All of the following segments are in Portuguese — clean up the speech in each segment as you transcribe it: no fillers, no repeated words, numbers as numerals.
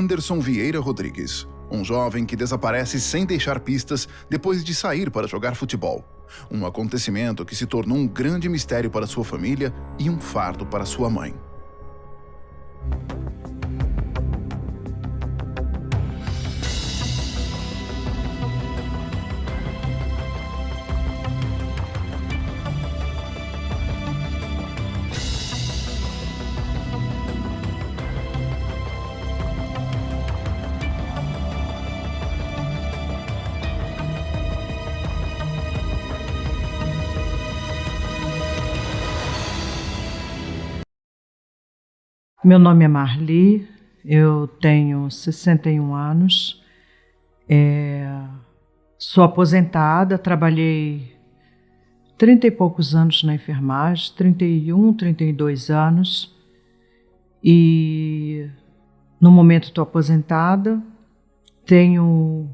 Anderson Vieira Rodrigues, um jovem que desaparece sem deixar pistas depois de sair para jogar futebol. Um acontecimento que se tornou um grande mistério para sua família e um fardo para sua mãe. Meu nome é Marli, eu tenho 61 anos, sou aposentada, trabalhei 30 e poucos anos na enfermagem, 31, 32 anos, e no momento estou aposentada, tenho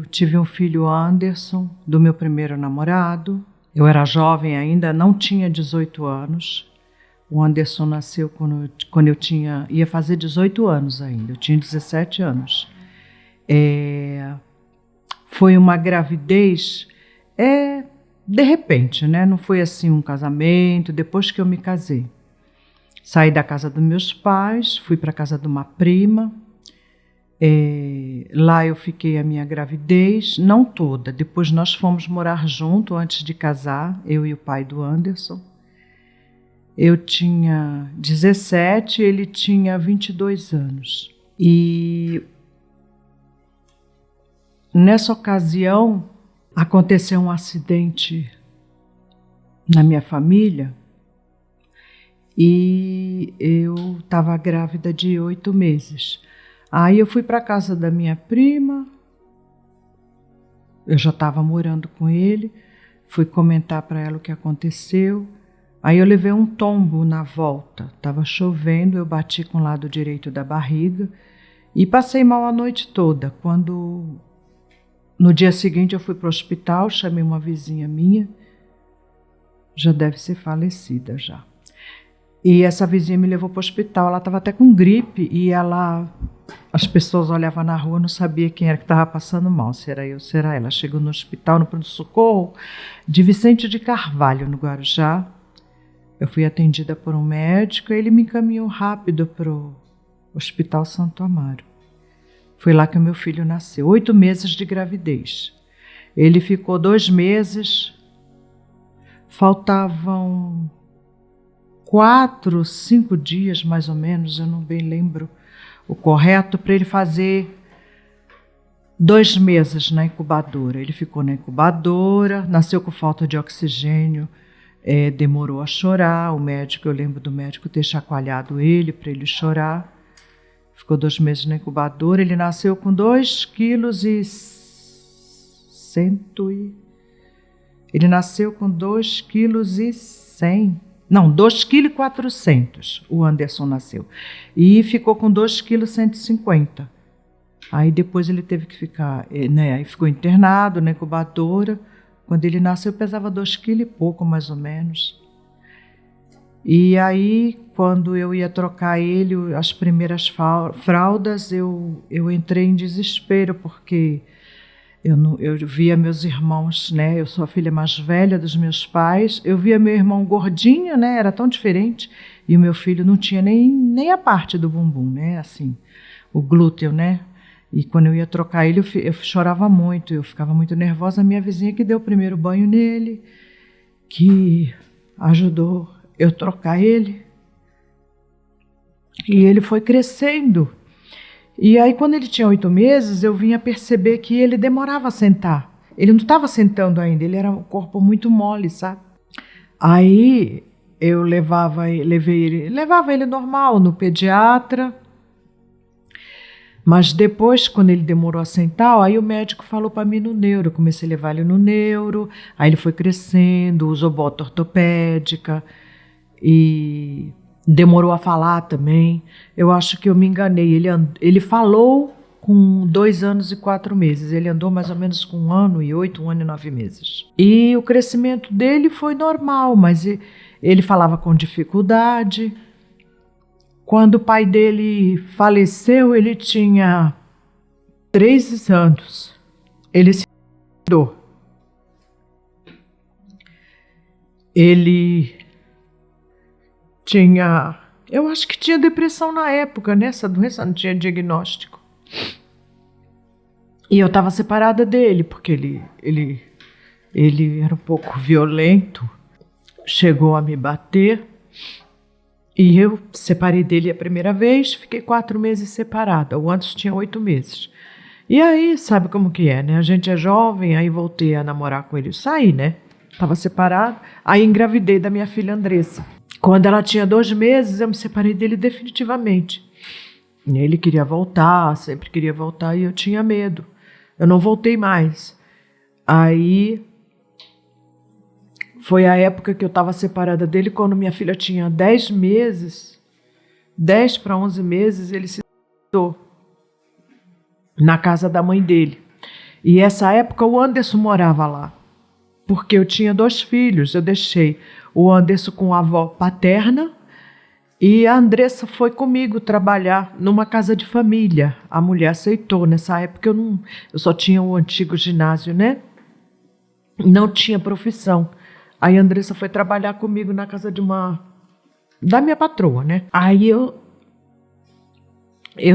tive um filho Anderson, do meu primeiro namorado. Eu era jovem ainda, não tinha 18 anos. O Anderson nasceu quando eu ia fazer 18 anos ainda, eu tinha 17 anos. Foi uma gravidez, de repente, né? Não foi assim um casamento, depois que eu me casei. Saí da casa dos meus pais, fui para a casa de uma prima. Lá eu fiquei a minha gravidez, não toda. Depois nós fomos morar junto antes de casar, eu e o pai do Anderson. Eu tinha 17, ele tinha 22 anos. E nessa ocasião aconteceu um acidente na minha família e eu estava grávida de 8 meses. Aí eu fui para a casa da minha prima, eu já estava morando com ele, fui comentar para ela o que aconteceu. Aí eu levei um tombo na volta, estava chovendo, eu bati com o lado direito da barriga e passei mal a noite toda. Quando no dia seguinte eu fui para o hospital, chamei uma vizinha minha, já deve ser falecida já. E essa vizinha me levou para o hospital, ela estava até com gripe e as pessoas olhavam na rua, não sabia quem era que estava passando mal, se era eu, se era ela. Chegou no hospital, no pronto-socorro de Vicente de Carvalho, no Guarujá. Eu fui atendida por um médico e ele me encaminhou rápido para o Hospital Santo Amaro. Foi lá que o meu filho nasceu, 8 meses de gravidez. Ele ficou 2 meses, faltavam 4, 5 dias mais ou menos, eu não bem lembro o correto, para ele fazer 2 meses na incubadora. Ele ficou na incubadora, nasceu com falta de oxigênio, demorou a chorar. O médico, eu lembro do médico ter chacoalhado ele para ele chorar. Ficou 2 meses na incubadora. Ele nasceu com 2 quilos e 100. Ele nasceu com 2 quilos e 100. Não, 2 quilos e 400. O Anderson nasceu. E ficou com 2 quilos e 150. Aí depois ele teve que ficar, né? Aí ficou internado na incubadora. Quando ele nasceu, eu pesava 2 quilos e pouco, mais ou menos. E aí, quando eu ia trocar ele, as primeiras fraldas, eu entrei em desespero, porque eu via meus irmãos, né? Eu sou a filha mais velha dos meus pais. Eu via meu irmão gordinho, né? Era tão diferente. E o meu filho não tinha nem a parte do bumbum, né? Assim, o glúteo, né? E quando eu ia trocar ele, eu chorava muito, eu ficava muito nervosa. A minha vizinha que deu o primeiro banho nele, que ajudou eu trocar ele. E ele foi crescendo. E aí, quando ele tinha 8 meses, eu vinha perceber que ele demorava a sentar. Ele não estava sentando ainda, ele era um corpo muito mole, sabe? Aí eu levava ele normal no pediatra. Mas depois, quando ele demorou a sentar, aí o médico falou para mim no neuro. Eu comecei a levar ele no neuro, aí ele foi crescendo, usou bota ortopédica e demorou a falar também. Eu acho que eu me enganei. Ele falou com 2 anos e 4 meses. Ele andou mais ou menos com 1 ano e 8, 1 ano e 9 meses. E o crescimento dele foi normal, mas ele falava com dificuldade. Quando o pai dele faleceu, ele tinha 13 anos. Ele se suicidou. Ele tinha... Eu acho que tinha depressão na época, né? Essa doença não tinha diagnóstico. E eu estava separada dele, porque ele era um pouco violento, chegou a me bater. E eu separei dele a primeira vez, fiquei 4 meses separada. O Anderson tinha 8 meses. E aí, sabe como que é, né? A gente é jovem, aí voltei a namorar com ele. Saí, né? Estava separada. Aí engravidei da minha filha Andressa. Quando ela tinha 2 meses, eu me separei dele definitivamente. E ele queria voltar, sempre queria voltar, e eu tinha medo. Eu não voltei mais. Aí foi a época que eu estava separada dele, quando minha filha tinha 10 meses, 10 para 11 meses, ele se suicidou na casa da mãe dele. E essa época o Anderson morava lá, porque eu tinha 2 filhos. Eu deixei o Anderson com a avó paterna e a Andressa foi comigo trabalhar numa casa de família. A mulher aceitou. Nessa época eu só tinha o antigo ginásio, né? Não tinha profissão. Aí a Andressa foi trabalhar comigo na casa da minha patroa, né? Aí eu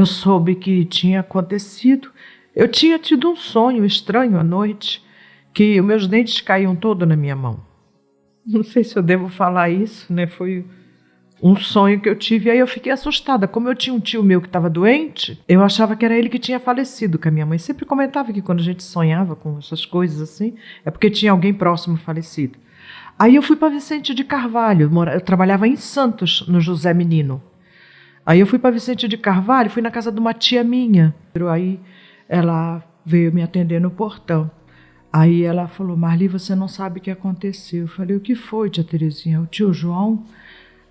soube que tinha acontecido. Eu tinha tido um sonho estranho à noite, que os meus dentes caíam todos na minha mão. Não sei se eu devo falar isso, né? Foi um sonho que eu tive, aí eu fiquei assustada. Como eu tinha um tio meu que estava doente, eu achava que era ele que tinha falecido, que a minha mãe sempre comentava que quando a gente sonhava com essas coisas assim, é porque tinha alguém próximo falecido. Aí eu fui para Vicente de Carvalho, eu trabalhava em Santos, no José Menino. Aí eu fui para Vicente de Carvalho, fui na casa de uma tia minha. Aí ela veio me atender no portão. Aí ela falou: Marli, você não sabe o que aconteceu. Eu falei: o que foi, tia Terezinha? O tio João?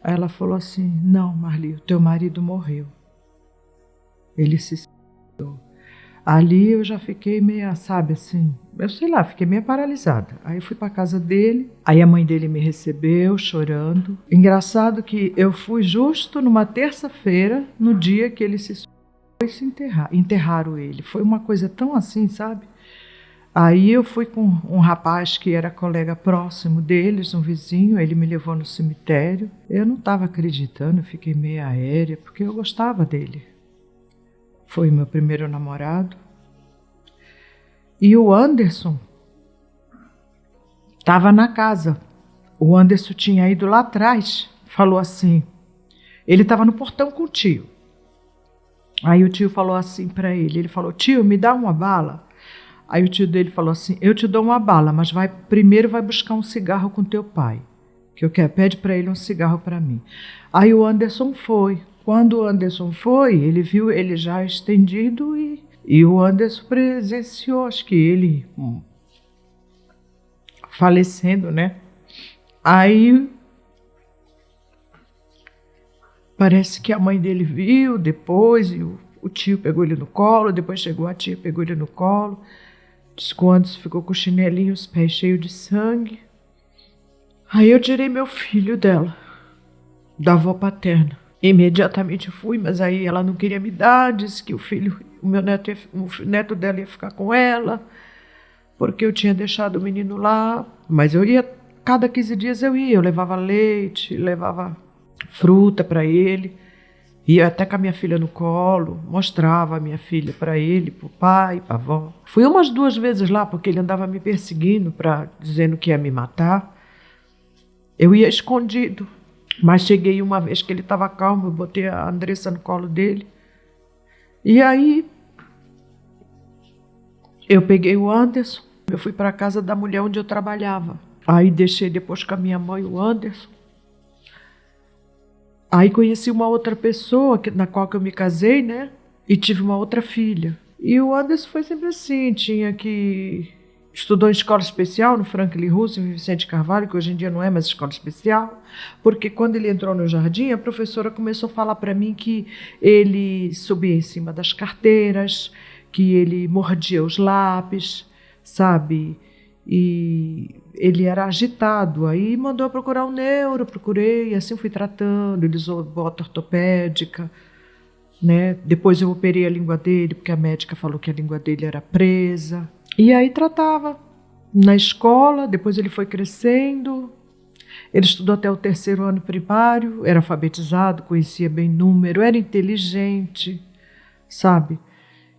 Aí ela falou assim: não, Marli, o teu marido morreu. Ele se suicidou. Ali eu já fiquei meio, sabe, assim, eu sei lá, fiquei meio paralisada. Aí eu fui para casa dele, aí a mãe dele me recebeu chorando. Engraçado que eu fui justo numa terça-feira, no dia que ele se suicidou, e se enterraram ele. Foi uma coisa tão assim, sabe? Aí eu fui com um rapaz que era colega próximo deles, um vizinho, ele me levou no cemitério. Eu não estava acreditando, fiquei meio aérea, porque eu gostava dele. Foi meu primeiro namorado. E o Anderson estava na casa. O Anderson tinha ido lá atrás, falou assim, ele estava no portão com o tio. Aí o tio falou assim para ele falou: tio, me dá uma bala. Aí o tio dele falou assim: eu te dou uma bala, mas primeiro vai buscar um cigarro com teu pai, que eu quero, pede para ele um cigarro para mim. Aí o Anderson foi. Quando o Anderson foi, ele viu ele já estendido e o Anderson presenciou, acho que ele falecendo, né? Aí parece que a mãe dele viu depois, e o tio pegou ele no colo, depois chegou a tia, pegou ele no colo. Diz que o Anderson ficou com o chinelinho, os pés cheios de sangue. Aí eu tirei meu filho dela, da avó paterna. Imediatamente eu fui, mas aí ela não queria me dar, disse que o neto dela ia ficar com ela, porque eu tinha deixado o menino lá. Mas eu ia, cada 15 dias eu levava leite, levava fruta para ele, ia até com a minha filha no colo, mostrava a minha filha para ele, para o pai, para a avó. Fui umas 2 vezes lá, porque ele andava me perseguindo, dizendo que ia me matar. Eu ia escondido. Mas cheguei uma vez que ele estava calmo, eu botei a Andressa no colo dele. E aí, eu peguei o Anderson, eu fui para a casa da mulher onde eu trabalhava. Aí deixei depois com a minha mãe o Anderson. Aí conheci uma outra pessoa na qual eu me casei, né? E tive uma outra filha. E o Anderson foi sempre assim, estudou em escola especial no Franklin Roosevelt, em Vicente Carvalho, que hoje em dia não é mais escola especial, porque quando ele entrou no jardim, a professora começou a falar para mim que ele subia em cima das carteiras, que ele mordia os lápis, sabe? e ele era agitado. Aí mandou eu procurar um neuro, procurei, assim fui tratando, ele usou bota ortopédica, né? Depois eu operei a língua dele, porque a médica falou que a língua dele era presa. E aí tratava na escola, depois ele foi crescendo. Ele estudou até o 3º ano primário, era alfabetizado, conhecia bem número, era inteligente, sabe?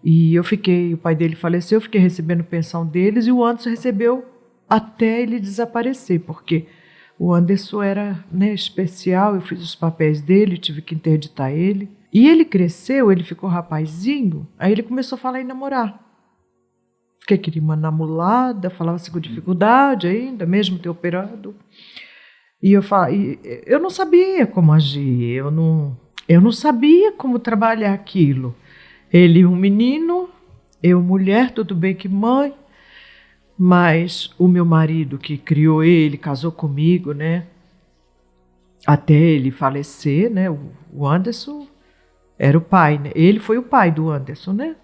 E o pai dele faleceu, eu fiquei recebendo pensão deles e o Anderson recebeu até ele desaparecer, porque o Anderson era, né, especial, eu fiz os papéis dele, tive que interditar ele. E ele cresceu, ele ficou rapazinho, aí ele começou a falar em namorar. Porque queria uma namorada, falava assim com dificuldade ainda, mesmo ter operado. E eu não sabia como agir, eu não sabia como trabalhar aquilo. Ele, um menino, eu, mulher, tudo bem que mãe, mas o meu marido que criou ele, casou comigo, né? Até ele falecer, né? O Anderson era o pai, né? Ele foi o pai do Anderson, né?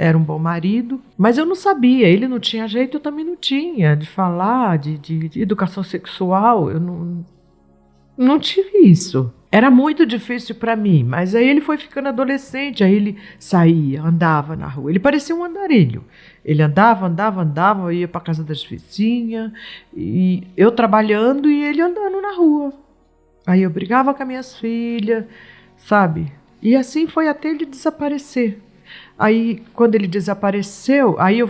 Era um bom marido, mas eu não sabia, ele não tinha jeito, eu também não tinha, de falar, de educação sexual, eu não tive isso. Era muito difícil para mim, mas aí ele foi ficando adolescente, aí ele saía, andava na rua, ele parecia um andarilho. Ele andava, ia para casa das vizinhas, e eu trabalhando e ele andando na rua. Aí eu brigava com as minhas filhas, sabe? E assim foi até ele desaparecer. Aí, quando ele desapareceu, aí eu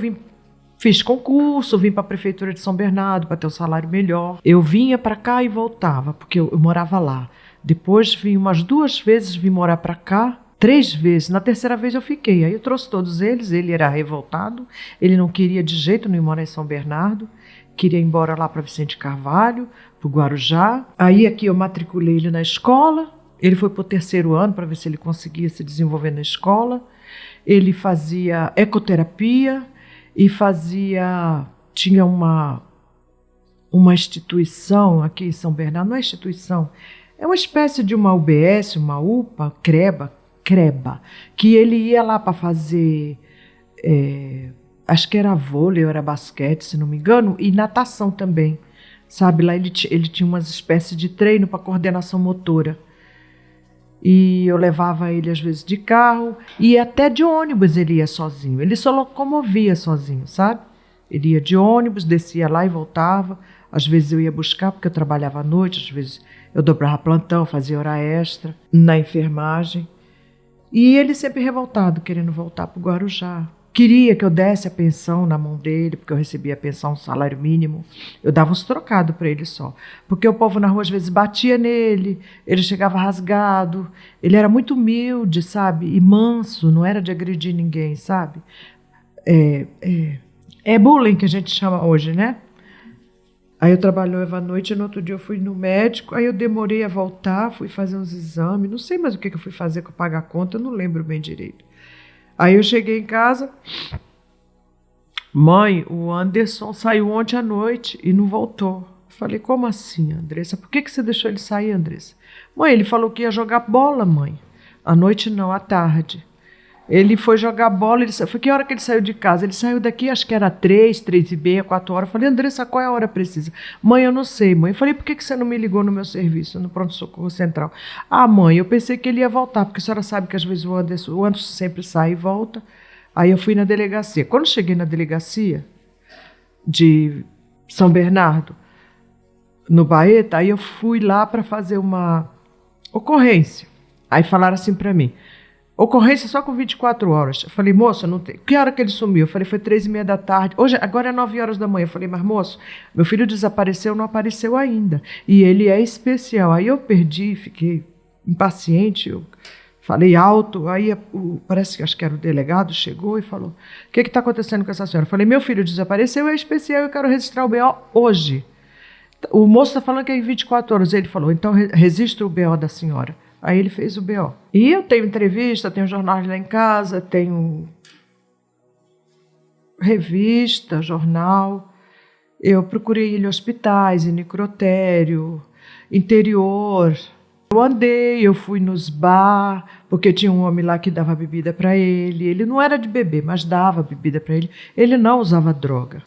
fiz concurso, vim para a prefeitura de São Bernardo para ter um salário melhor. Eu vinha para cá e voltava, porque eu morava lá. Depois vim umas 2 vezes, vim morar para cá, 3 vezes. Na 3ª vez eu fiquei. Aí eu trouxe todos eles, ele era revoltado, ele não queria de jeito nenhum morar em São Bernardo, queria ir embora lá para Vicente Carvalho, para o Guarujá. Aí aqui eu matriculei ele na escola, ele foi para o 3º ano para ver se ele conseguia se desenvolver na escola. Ele fazia ecoterapia e tinha uma instituição aqui em São Bernardo, não é instituição, é uma espécie de uma UBS, uma UPA, CREBA, que ele ia lá para fazer, acho que era vôlei ou era basquete, se não me engano, e natação também, sabe? Lá ele tinha umas espécies de treino para coordenação motora. E eu levava ele às vezes de carro e até de ônibus ele ia sozinho. Ele só locomovia sozinho, sabe? Ele ia de ônibus, descia lá e voltava. Às vezes eu ia buscar porque eu trabalhava à noite, às vezes eu dobrava plantão, fazia hora extra na enfermagem. E ele sempre revoltado, querendo voltar para o Guarujá. Queria que eu desse a pensão na mão dele, porque eu recebia a pensão, um salário mínimo. Eu dava uns trocados para ele só. Porque o povo na rua às vezes batia nele, ele chegava rasgado. Ele era muito humilde, sabe? E manso, não era de agredir ninguém, sabe? É bullying que a gente chama hoje, né? Aí eu trabalhava à noite e no outro dia eu fui no médico, aí eu demorei a voltar, fui fazer uns exames, não sei mais o que eu fui fazer para pagar a conta, eu não lembro bem direito. Aí eu cheguei em casa, mãe, o Anderson saiu ontem à noite e não voltou. Eu falei, como assim, Andressa? Por que você deixou ele sair, Andressa? Mãe, ele falou que ia jogar bola, mãe. À noite não, à tarde. Ele foi jogar bola, foi que hora que ele saiu de casa? Ele saiu daqui, acho que era 3h30, 4 horas. Eu falei, Andressa, qual é a hora precisa? Mãe, eu não sei, mãe. Eu falei, por que você não me ligou no meu serviço, no pronto-socorro central? Ah, mãe, eu pensei que ele ia voltar, porque a senhora sabe que às vezes o Anderson sempre sai e volta. Aí eu fui na delegacia. Quando cheguei na delegacia de São Bernardo, no Baeta, aí eu fui lá para fazer uma ocorrência. Aí falaram assim para mim, ocorrência só com 24 horas. Eu falei, moça, não tem. Que hora que ele sumiu? Eu falei, foi 3h30 da tarde. Agora é 9 horas da manhã. Eu falei, mas moço, meu filho desapareceu, não apareceu ainda. E ele é especial. Aí eu perdi, fiquei impaciente, eu falei alto. Aí parece que acho que era o delegado, chegou e falou, o que está acontecendo com essa senhora? Eu falei, meu filho desapareceu, é especial, eu quero registrar o BO hoje. O moço está falando que é em 24 horas. Ele falou, então registra o BO da senhora. Aí ele fez o BO. E eu tenho entrevista, tenho jornais lá em casa, tenho revista, jornal. Eu procurei ele em hospitais, em necrotério, interior. Eu andei, eu fui nos bar, porque tinha um homem lá que dava bebida para ele. Ele não era de beber, mas dava bebida para ele. Ele não usava droga.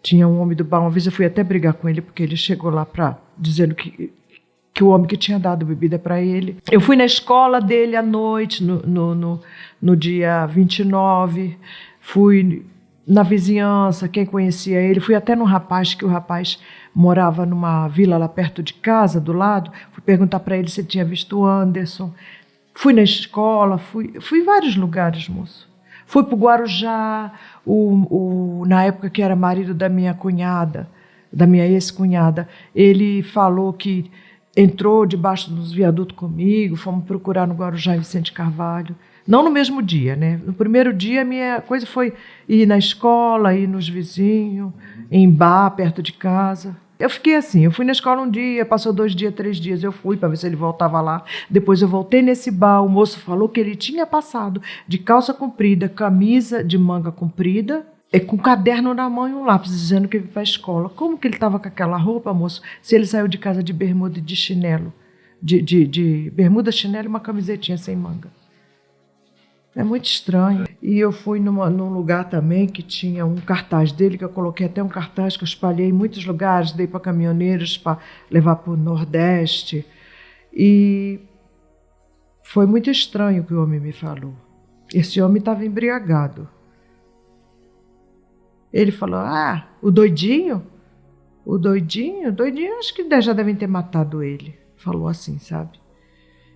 Tinha um homem do bar, uma vez eu fui até brigar com ele, porque ele chegou lá dizendo que o homem que tinha dado bebida para ele. Eu fui na escola dele à noite, no dia 29, fui na vizinhança, quem conhecia ele, fui até num rapaz, que o rapaz morava numa vila lá perto de casa, do lado, fui perguntar para ele se ele tinha visto o Anderson. Fui na escola, fui em vários lugares, moço. Fui para o Guarujá, na época que era marido da minha cunhada, da minha ex-cunhada, ele falou que entrou debaixo dos viadutos comigo, fomos procurar no Guarujá em Vicente Carvalho. Não no mesmo dia, né? No primeiro dia, a minha coisa foi ir na escola, ir nos vizinhos, em bar, perto de casa. Eu fiquei assim, eu fui na escola um dia, passou 2 dias, 3 dias, eu fui para ver se ele voltava lá. Depois eu voltei nesse bar, o moço falou que ele tinha passado de calça comprida, camisa de manga comprida, e com um caderno na mão e um lápis, dizendo que ia para a escola. Como que ele estava com aquela roupa, moço, se ele saiu de casa de bermuda e de chinelo? De bermuda, chinelo e uma camisetinha sem manga. É muito estranho. E eu fui num lugar também que tinha um cartaz dele, que eu coloquei até um cartaz que eu espalhei em muitos lugares, dei para caminhoneiros para levar para o Nordeste. E foi muito estranho o que o homem me falou. Esse homem estava embriagado. Ele falou, o doidinho? O doidinho, acho que já devem ter matado ele. Falou assim, sabe?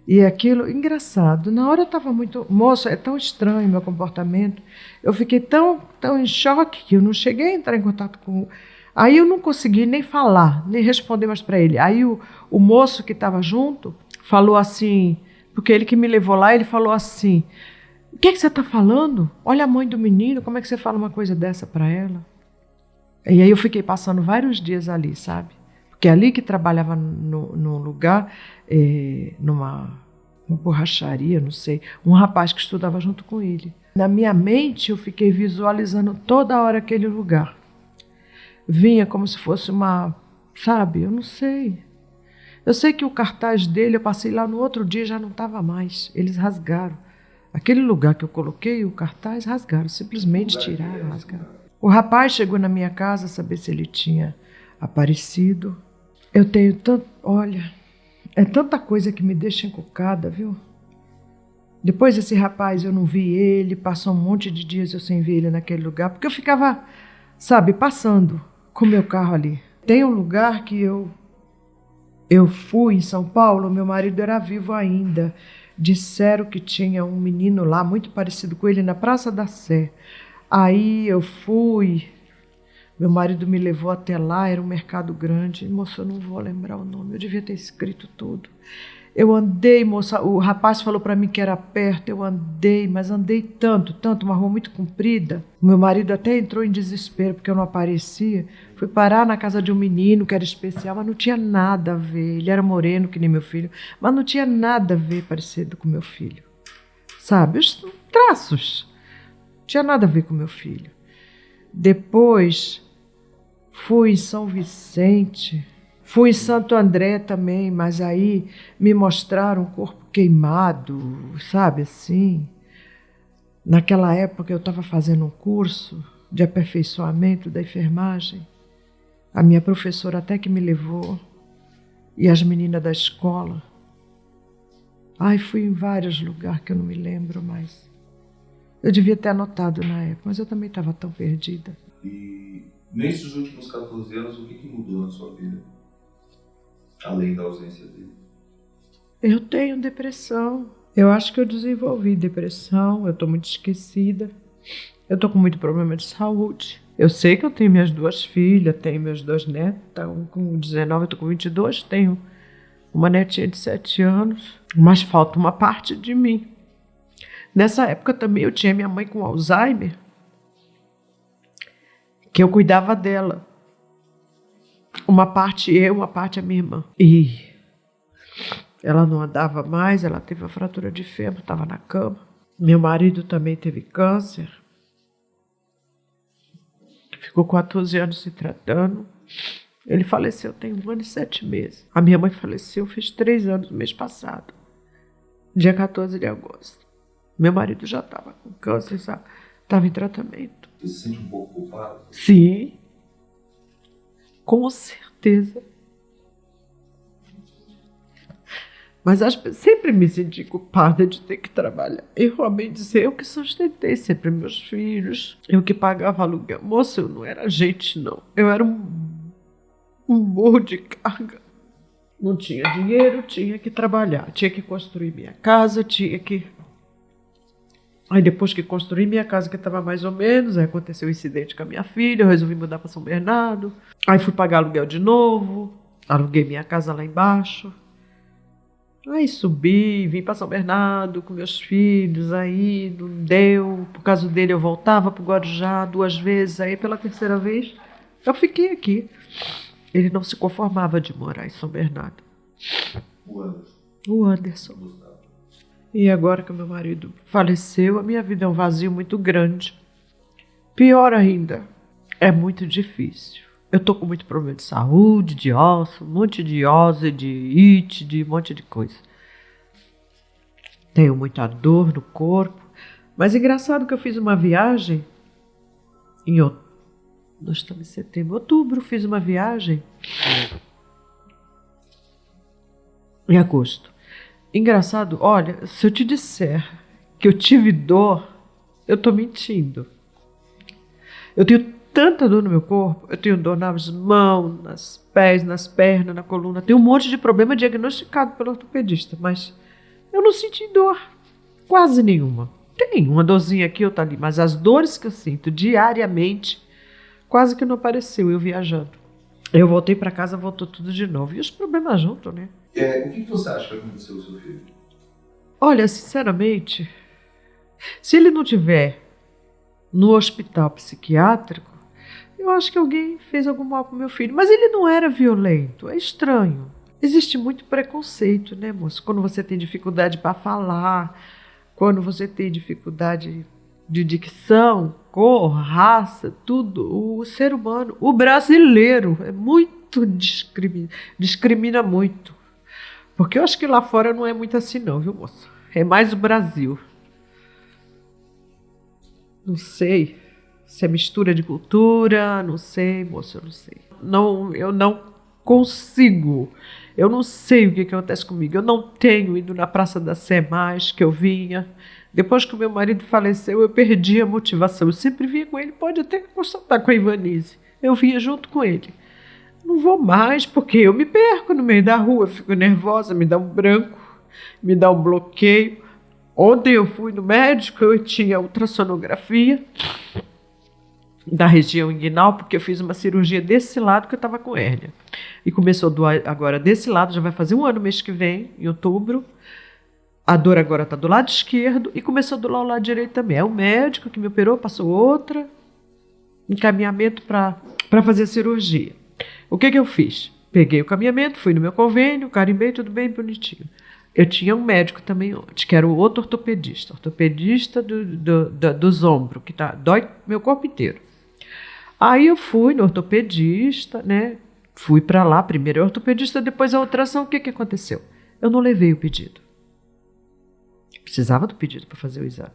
E aquilo, engraçado, na hora eu estava muito... Moço, é tão estranho o meu comportamento. Eu fiquei tão em choque que eu não cheguei a entrar em contato com... Aí eu não consegui nem falar, nem responder mais para ele. Aí o moço que estava junto falou assim, porque ele que me levou lá, ele falou assim, o que você está falando? Olha a mãe do menino, como é que você fala uma coisa dessa para ela? E aí eu fiquei passando vários dias ali, sabe? Porque ali que trabalhava num lugar, numa borracharia, não sei, um rapaz que estudava junto com ele. Na minha mente eu fiquei visualizando toda hora aquele lugar. Vinha como se fosse sabe, eu não sei. Eu sei que o cartaz dele, eu passei lá no outro dia, já não estava mais. Eles rasgaram. Aquele lugar que eu coloquei, o cartaz, rasgaram, simplesmente tiraram, rasgaram. O rapaz chegou na minha casa a saber se ele tinha aparecido. Eu tenho tanto... Olha, é tanta coisa que me deixa encucada, viu? Depois desse rapaz eu não vi ele, passou um monte de dias eu sem ver ele naquele lugar, porque eu ficava, sabe, passando com o meu carro ali. Tem um lugar que eu fui em São Paulo, meu marido era vivo ainda. Disseram que tinha um menino lá, muito parecido com ele, na Praça da Sé. Aí eu fui, meu marido me levou até lá, era um mercado grande. Moça, eu não vou lembrar o nome, eu devia ter escrito tudo. Eu andei, moça, o rapaz falou para mim que era perto, eu andei, mas andei tanto, uma rua muito comprida. Meu marido até entrou em desespero porque eu não aparecia. Fui parar na casa de um menino que era especial, mas não tinha nada a ver. Ele era moreno, que nem meu filho, mas não tinha nada a ver parecido com meu filho. Sabe, os traços. Não tinha nada a ver com meu filho. Depois, fui em São Vicente, fui em Santo André também, mas aí me mostraram um corpo queimado, sabe assim. Naquela época eu estava fazendo um curso de aperfeiçoamento da enfermagem. A minha professora até que me levou, e as meninas da escola. Ai, fui em vários lugares que eu não me lembro mais. Eu devia ter anotado na época, mas eu também estava tão perdida. E nesses últimos 14 anos, o que mudou na sua vida? Além da ausência dele? Eu tenho depressão. Eu acho que eu desenvolvi depressão, eu estou muito esquecida. Eu estou com muito problema de saúde. Eu sei que eu tenho minhas 2 filhas, tenho meus 2 netos, um com 19, eu estou com 22, tenho uma netinha de 7 anos, mas falta uma parte de mim. Nessa época também eu tinha minha mãe com Alzheimer, que eu cuidava dela. Uma parte eu, uma parte a minha irmã. E ela não andava mais, ela teve uma fratura de fêmur, estava na cama. Meu marido também teve câncer. Ficou 14 anos se tratando. Ele faleceu tem 1 ano e 7 meses. A minha mãe faleceu, fez 3 anos no mês passado, dia 14 de agosto. Meu marido já estava com câncer, estava em tratamento. Você se sente um pouco culpado? Sim, Com certeza. Mas sempre me senti culpada de ter que trabalhar. Eu, ao bem dizer, eu que sustentei sempre meus filhos. Eu que pagava aluguel. Moça, eu não era gente, não. Eu era um burro de carga. Não tinha dinheiro, tinha que trabalhar. Tinha que construir minha casa, tinha que... Aí depois que construí minha casa, que estava mais ou menos, aí aconteceu um incidente com a minha filha, eu resolvi mudar para São Bernardo. Aí fui pagar aluguel de novo, aluguei minha casa lá embaixo. Aí subi, vim para São Bernardo com meus filhos, aí não deu. Por causa dele eu voltava para o Guarujá 2 vezes, aí pela 3ª vez eu fiquei aqui. Ele não se conformava de morar em São Bernardo. O Anderson. E agora que meu marido faleceu, a minha vida é um vazio muito grande. Pior ainda, é muito difícil. Eu tô com muito problema de saúde, de osso, um monte de ose, de ite, de um monte de coisa. Tenho muita dor no corpo. Mas é engraçado que eu fiz uma viagem nós estamos em setembro, outubro, fiz uma viagem em agosto. Engraçado, olha, se eu te disser que eu tive dor, eu tô mentindo. Eu tenho tanta dor no meu corpo, eu tenho dor nas mãos, nos pés, nas pernas, na coluna. Tenho um monte de problema diagnosticado pelo ortopedista, mas eu não senti dor, quase nenhuma. Tem uma dorzinha aqui, outra ali, mas as dores que eu sinto diariamente, quase que não apareceu, eu viajando. Eu voltei para casa, voltou tudo de novo. E os problemas junto, né? O que você acha que aconteceu com o seu filho? Olha, sinceramente, se ele não tiver no hospital psiquiátrico, eu acho que alguém fez algum mal pro meu filho. Mas ele não era violento, é estranho. Existe muito preconceito, né, moço? Quando você tem dificuldade para falar, quando você tem dificuldade de dicção, cor, raça, tudo. O ser humano, o brasileiro, é muito discrimina muito. Porque eu acho que lá fora não é muito assim não, viu, moço? É mais o Brasil. Não sei se é mistura de cultura, não sei, moço, eu não sei. Não, eu não consigo. Eu não sei o que acontece comigo. Eu não tenho ido na Praça da Sé mais, que eu vinha. Depois que o meu marido faleceu, eu perdi a motivação. Eu sempre vinha com ele, pode até consultar com a Ivanise. Eu vinha junto com ele. Não vou mais, porque eu me perco no meio da rua, fico nervosa, me dá um branco, me dá um bloqueio. Ontem eu fui no médico, eu tinha ultrassonografia da região inguinal, porque eu fiz uma cirurgia desse lado que eu estava com hérnia. E começou a doer agora desse lado, já vai fazer 1 ano mês que vem, em outubro. A dor agora está do lado esquerdo e começou a doer o lado direito também. É o médico que me operou, passou outra, encaminhamento para fazer a cirurgia. O que eu fiz? Peguei o caminhamento, fui no meu convênio, carimbei, tudo bem bonitinho. Eu tinha um médico também ontem, que era o outro ortopedista dos ombros, que dói meu corpo inteiro. Aí eu fui no ortopedista, né? Fui para lá, primeiro o ortopedista, depois a ultrassom. O que aconteceu? Eu não levei o pedido. Precisava do pedido para fazer o exame.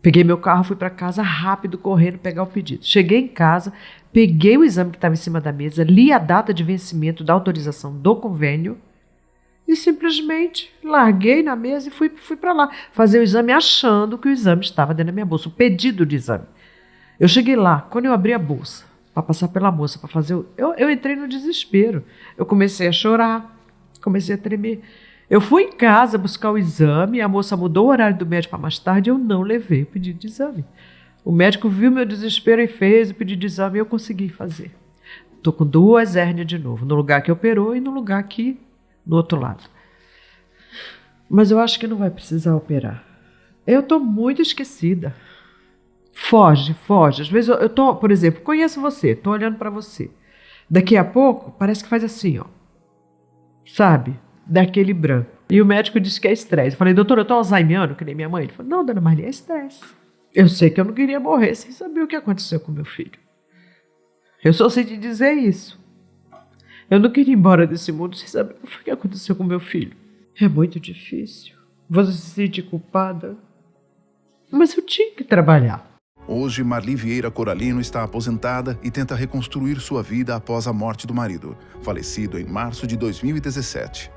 Peguei meu carro, fui para casa rápido, correndo, pegar o pedido. Cheguei em casa, peguei o exame que estava em cima da mesa, li a data de vencimento da autorização do convênio e simplesmente larguei na mesa e fui para lá fazer o exame achando que o exame estava dentro da minha bolsa, o pedido de exame. Eu cheguei lá, quando eu abri a bolsa para passar pela moça, para fazer eu entrei no desespero. Eu comecei a chorar, comecei a tremer. Eu fui em casa buscar o exame, a moça mudou o horário do médico para mais tarde, eu não levei o pedido de exame. O médico viu meu desespero e fez o pedido de exame e eu consegui fazer. Estou com 2 hérnias de novo, no lugar que operou e no lugar aqui, no outro lado. Mas eu acho que não vai precisar operar. Eu estou muito esquecida. Foge. Às vezes eu estou, por exemplo, conheço você, estou olhando para você. Daqui a pouco, parece que faz assim, ó. Sabe? Daquele branco. E o médico disse que é estresse. Eu falei, doutor, eu tô alzheimerano, que nem minha mãe. Ele falou, não, dona Maria, é estresse. Eu sei que eu não queria morrer sem saber o que aconteceu com meu filho. Eu só sei te dizer isso. Eu não queria ir embora desse mundo sem saber o que aconteceu com meu filho. É muito difícil. Você se sente culpada. Mas eu tinha que trabalhar. Hoje, Marli Vieira Coralino está aposentada e tenta reconstruir sua vida após a morte do marido, falecido em março de 2017.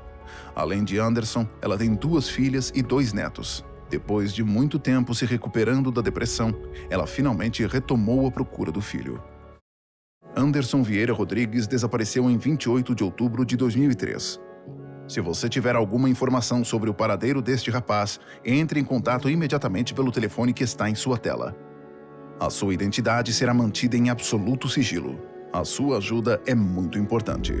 Além de Anderson, ela tem 2 filhas e 2 netos. Depois de muito tempo se recuperando da depressão, ela finalmente retomou a procura do filho. Anderson Vieira Rodrigues desapareceu em 28 de outubro de 2003. Se você tiver alguma informação sobre o paradeiro deste rapaz, entre em contato imediatamente pelo telefone que está em sua tela. A sua identidade será mantida em absoluto sigilo. A sua ajuda é muito importante.